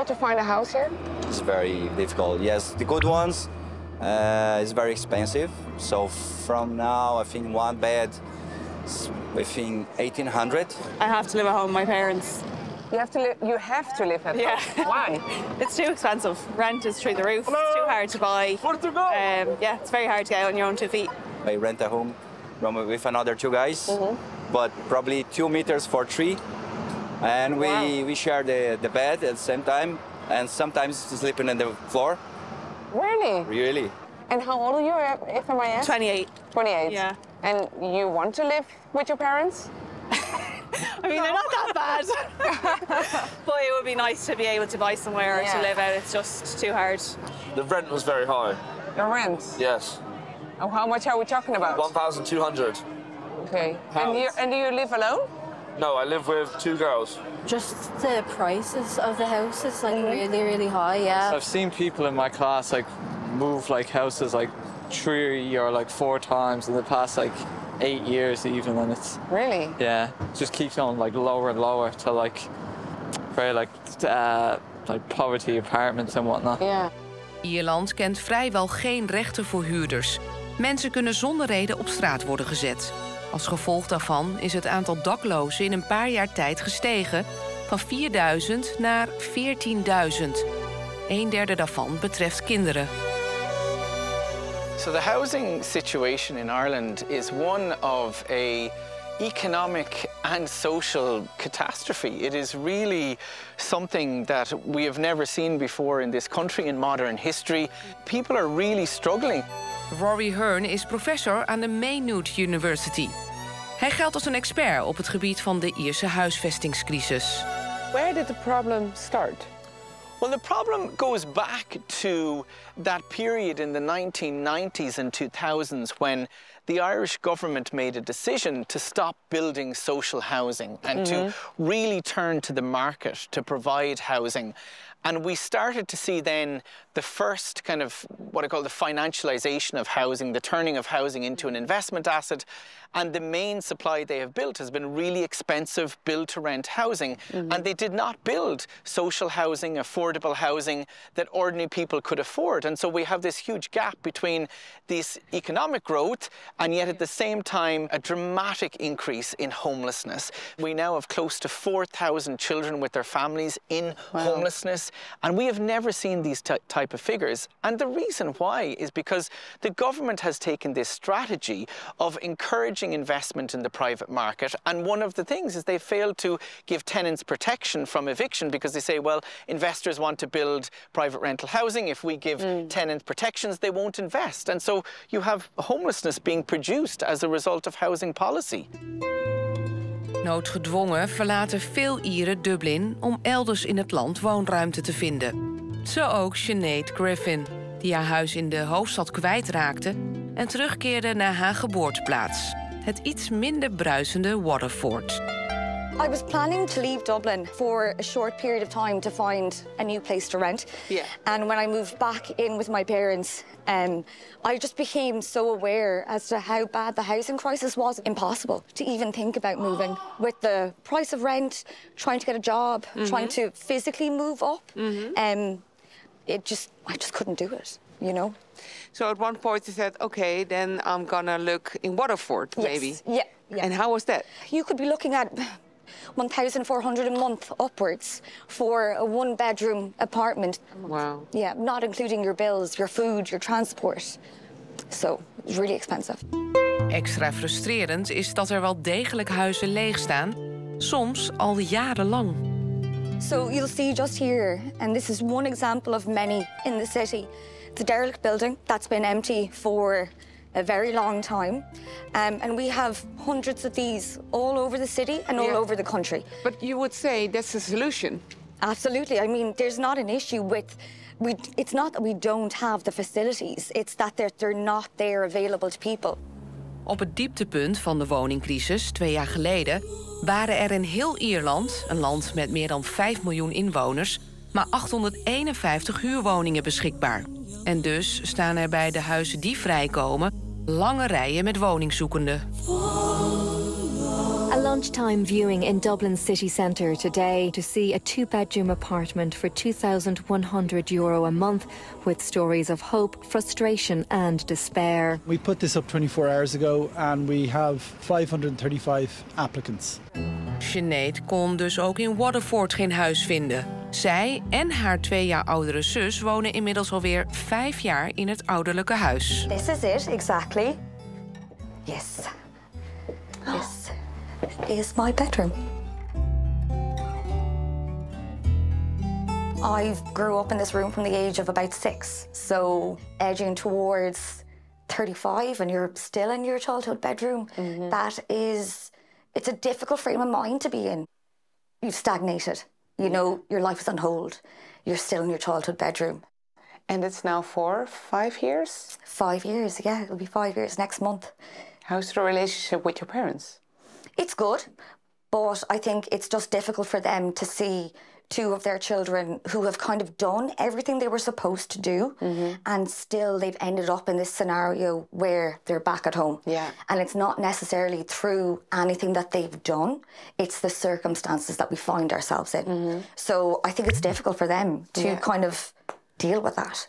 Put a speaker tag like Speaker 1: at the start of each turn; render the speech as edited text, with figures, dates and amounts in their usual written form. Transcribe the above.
Speaker 1: to find a house here?
Speaker 2: It's very difficult. Yes, the good ones is very expensive. So from now, I think one bed is within 1,800.
Speaker 3: I have to live at home with my parents.
Speaker 1: You have to live at home. Why?
Speaker 3: It's too expensive. Rent is through the roof.
Speaker 4: Hello.
Speaker 3: It's too hard to buy. Yeah, it's very hard to get on your own 2 feet.
Speaker 2: I rent a home with another 2 guys, but probably 2 meters for 3. And we share the bed at the same time, and sometimes sleeping on the floor.
Speaker 1: Really?
Speaker 2: Really.
Speaker 1: And how old are you, if I may ask?
Speaker 3: 28.
Speaker 1: 28?
Speaker 3: Yeah.
Speaker 1: And you want to live with your parents?
Speaker 3: I mean, they're not that bad. But it would be nice to be able to buy somewhere to live out. It's just too hard.
Speaker 4: The rent was very high.
Speaker 1: The rent?
Speaker 4: Yes.
Speaker 1: Oh, how much are we talking about?
Speaker 4: 1,200.
Speaker 1: Okay. And do you live alone?
Speaker 4: No, I live with 2 girls.
Speaker 5: Just the prices of the houses, like really, really high, yeah.
Speaker 6: I've seen people in my class like move like houses like 3 or like 4 times in the past like 8 years even, and it's
Speaker 1: really
Speaker 6: it just keeps on like lower and lower to like very like poverty apartments and whatnot.
Speaker 1: Yeah.
Speaker 7: Ierland kent vrijwel geen rechten voor huurders. Mensen kunnen zonder reden op straat worden gezet. Als gevolg daarvan is het aantal daklozen in een paar jaar tijd gestegen van 4.000 naar 14.000. 1/3 daarvan betreft kinderen.
Speaker 8: So the housing situation in Ireland is one of a economic and social catastrophe. It is really something that we have never seen before in this country in modern history. People are really struggling.
Speaker 7: Rory Hearn is professor aan de Maynooth University. Hij geldt als een expert op het gebied van de Ierse huisvestingscrisis.
Speaker 1: Where did the problem start?
Speaker 8: Well, the problem goes back to that period in the 1990s and 2000s when the Irish government made a decision to stop building social housing and to really turn to the market to provide housing. And we started to see then the first kind of what I call the financialization of housing, the turning of housing into an investment asset. And the main supply they have built has been really expensive build-to-rent housing. And they did not build social housing, affordable housing that ordinary people could afford. And so we have this huge gap between this economic growth and yet at the same time a dramatic increase in homelessness. We now have close to 4,000 children with their families in homelessness. And we have never seen these type of figures. And the reason why is because the government has taken this strategy of encouraging investment in the private market. And one of the things is they failed to give tenants protection from eviction because they say, well, investors want to build private rental housing. If we give tenant protections, they won't invest. And so you have homelessness being produced as a result of housing policy.
Speaker 7: Noodgedwongen verlaten veel Ieren Dublin om elders in het land woonruimte te vinden. Zo ook Sinead Griffin, die haar huis in de hoofdstad kwijtraakte en terugkeerde naar haar geboorteplaats, het iets minder bruisende Waterford.
Speaker 9: I was planning to leave Dublin for a short period of time to find a new place to rent.
Speaker 1: Yeah.
Speaker 9: And when I moved back in with my parents, I just became so aware as to how bad the housing crisis was. Impossible to even think about moving. With the price of rent, trying to get a job, trying to physically move up, I just couldn't do it, you know?
Speaker 1: So at one point you said, okay, then I'm gonna look in Waterford, maybe.
Speaker 9: Yeah.
Speaker 1: And how was that?
Speaker 9: You could be looking at 1,400 a month upwards for a 1-bedroom apartment.
Speaker 1: Wow.
Speaker 9: Yeah, not including your bills, your food, your transport. So it's really expensive.
Speaker 7: Extra frustrerend is dat er wel degelijk huizen leeg staan, soms al jarenlang.
Speaker 9: So you'll see just here, and this is one example of many in the city. It's a derelict building that's been empty for a very long time. And we have hundreds of these all over the city and all over the country.
Speaker 1: But you would say that's the solution?
Speaker 9: Absolutely. I mean, there's not an issue with... It's not that we don't have the facilities. It's that they're not there available to people.
Speaker 7: Op het dieptepunt van de woningcrisis 2 jaar geleden waren er in heel Ierland, een land met meer dan 5 miljoen inwoners, maar 851 huurwoningen beschikbaar. En dus staan er bij de huizen die vrijkomen lange rijen met woningzoekenden.
Speaker 5: A
Speaker 10: lunchtime viewing in Dublin city centre today to see a two-bedroom apartment for €2,100 a month, with stories of hope, frustration and despair.
Speaker 11: We put this up 24 hours ago and we have 535 applicants.
Speaker 7: Sinead kon dus ook in Waterford geen huis vinden. Zij en haar 2 jaar oudere zus wonen inmiddels alweer 5 jaar in het ouderlijke huis.
Speaker 9: This is it, exactly. Yes. This is my bedroom. I grew up in this room from the age of about 6, so edging towards 35 and you're still in your childhood bedroom, it's a difficult frame of mind to be in. You've stagnated. You know, your life is on hold. You're still in your childhood bedroom.
Speaker 1: And it's now for 5 years?
Speaker 9: 5 years, yeah. It'll be 5 years next month.
Speaker 1: How's the relationship with your parents?
Speaker 9: It's good, but I think it's just difficult for them to see 2 of their children who have kind of done everything they were supposed to do, and still they've ended up in this scenario where they're back at home.
Speaker 1: Yeah.
Speaker 9: And it's not necessarily through anything that they've done, it's the circumstances that we find ourselves in. So I think it's difficult for them to kind of deal with that.